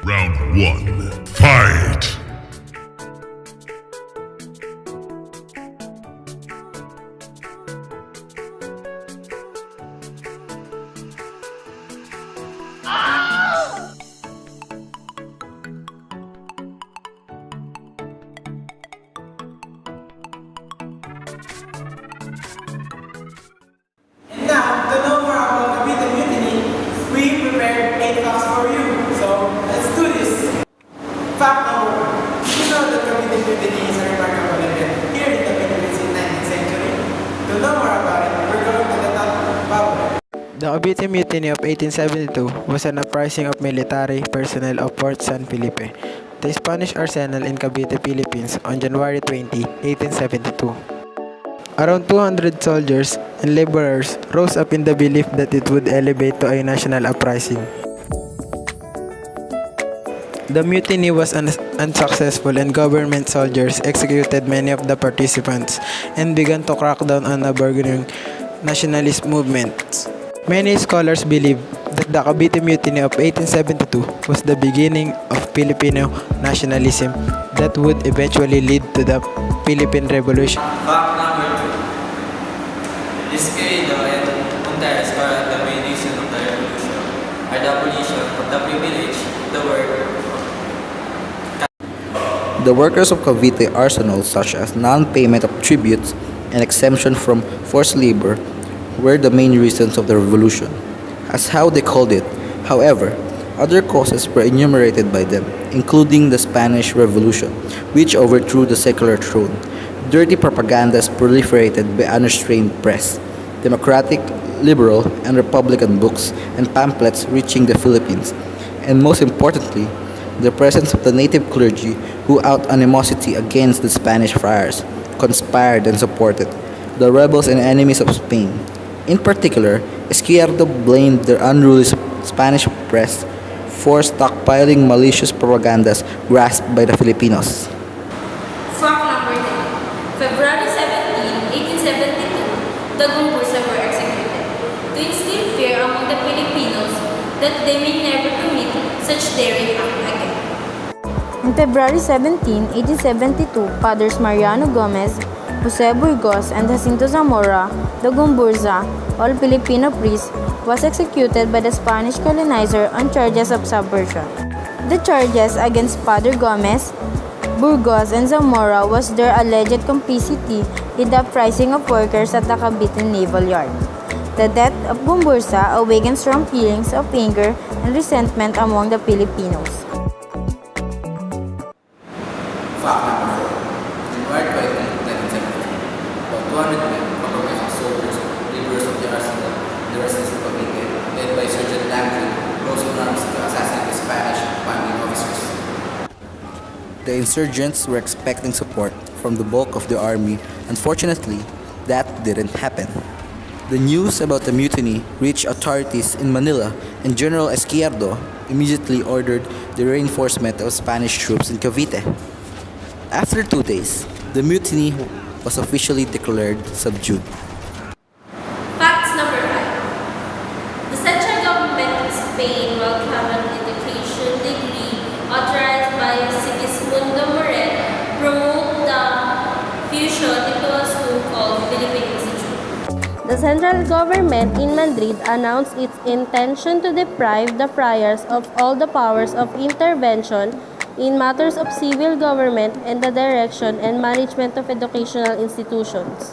Round 1. Fight! And now, to know more about Cavite Mutiny, we prepared 8 facts for you. So, let's do this! Fact number 1. You know that Cavite Mutiny is a remarkable event here in the Philippines in 19th century? To know more about it, we're going to the top power. The Cavite Mutiny of 1872 was an uprising of military personnel of Fort San Felipe, the Spanish arsenal in Cavite, Philippines on January 20, 1872. Around 200 soldiers and laborers rose up in the belief that it would elevate to a national uprising. The mutiny was unsuccessful and government soldiers executed many of the participants and began to crack down on a burgeoning nationalist movement. Many scholars believe that the Cavite Mutiny of 1872 was the beginning of Filipino nationalism that would eventually lead to the Philippine Revolution. Fact number 2. This credo and Montes are the main reason of the revolution are the abolition of the privilege of the work. The workers of Cavite arsenals such as non-payment of tributes and exemption from forced labor were the main reasons of the revolution, as how they called it. However, other causes were enumerated by them, including the Spanish Revolution, which overthrew the secular throne. Dirty propagandas proliferated by unrestrained press, democratic, liberal, and republican books and pamphlets reaching the Philippines, and most importantly, the presence of the native clergy who, out animosity against the Spanish friars, conspired and supported the rebels and enemies of Spain. In particular, Izquierdo blamed the unruly Spanish press for stockpiling malicious propagandas grasped by the Filipinos. Fact number 10. February 17, 1872, the Gumbursa were executed to instill fear among the Filipinos that they may never commit such daring act again. On February 17, 1872, Fathers Mariano Gomez, Jose Burgos, and Jacinto Zamora, the Gumburza, all Filipino priests, was executed by the Spanish colonizer on charges of subversion. The charges against Father Gomez, Burgos, and Zamora was their alleged complicity in the uprising of workers at the Cavite Naval Yard. The death of Gumburza awakened strong feelings of anger and resentment among the Filipinos. Fact number 4. January 20, 1973, about 200 men, comprised of soldiers, laborers of the arsenal, the residents of Cavite, led by Sergeant Landry, rose in arms to assassinate the Spanish commanding officers. The insurgents were expecting support from the bulk of the army. Unfortunately, that didn't happen. The news about the mutiny reached authorities in Manila, and General Izquierdo immediately ordered the reinforcement of Spanish troops in Cavite. After 2 days, the mutiny was officially declared subdued. Facts number 5. The central government of Spain welcomed an education degree authorized by Sigismundo Moret promote the fusion into a school called Philippine Institute. The central government in Madrid announced its intention to deprive the friars of all the powers of intervention in matters of civil government and the direction and management of educational institutions.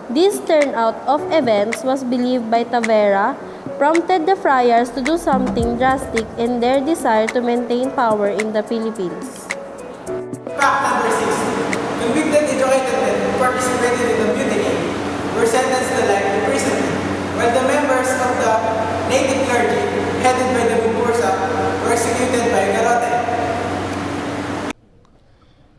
This turnout of events was believed by Tavera prompted the friars to do something drastic in their desire to maintain power in the Philippines. Fact number 6. Convicted educated men who participated in the mutiny were sentenced to life imprisonment, while the members of the native clergy, headed by the Gumbursa, were executed by garrote.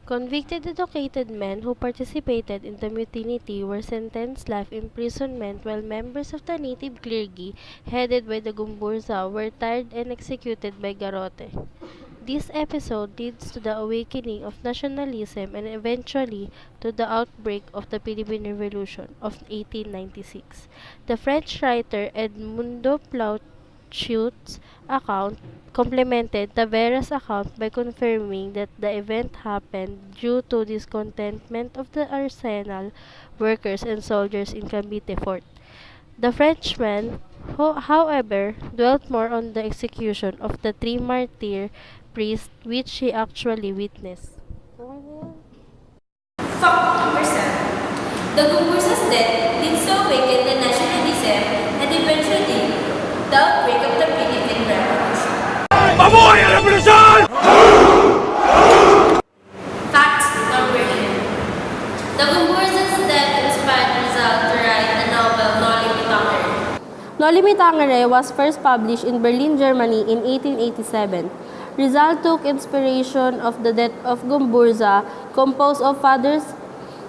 Convicted educated men who participated in the mutiny were sentenced life imprisonment while members of the native clergy, headed by the Gumburza, were tried and executed by garrote. This episode leads to the awakening of nationalism and eventually to the outbreak of the Philippine Revolution of 1896. The French writer Edmundo Plauchut's account complemented Taveras' account by confirming that the event happened due to discontentment of the arsenal workers and soldiers in Cavite Fort. The Frenchman, however, dwelt more on the execution of the three martyr priests which he actually witnessed. Fact number 7. The Gumburza's death leads to awaken the nationalism and eventually the outbreak of the Philippine Revolution. Fact number 8. The Gumburza's death inspired Rizal to write the novel Noli Me Tangere. Noli Me Tangere was first published in Berlin, Germany in 1887. Rizal took inspiration of the death of Gumburza, composed of Fathers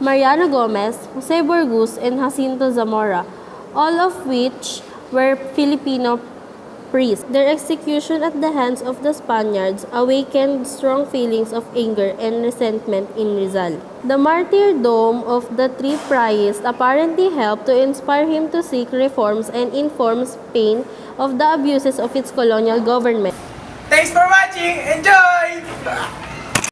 Mariano Gomez, Jose Burgos, and Jacinto Zamora, all of which were Filipino priests. Their execution at the hands of the Spaniards awakened strong feelings of anger and resentment in Rizal. The martyrdom of the three priests apparently helped to inspire him to seek reforms and inform Spain of the abuses of its colonial government. Thanks for watching and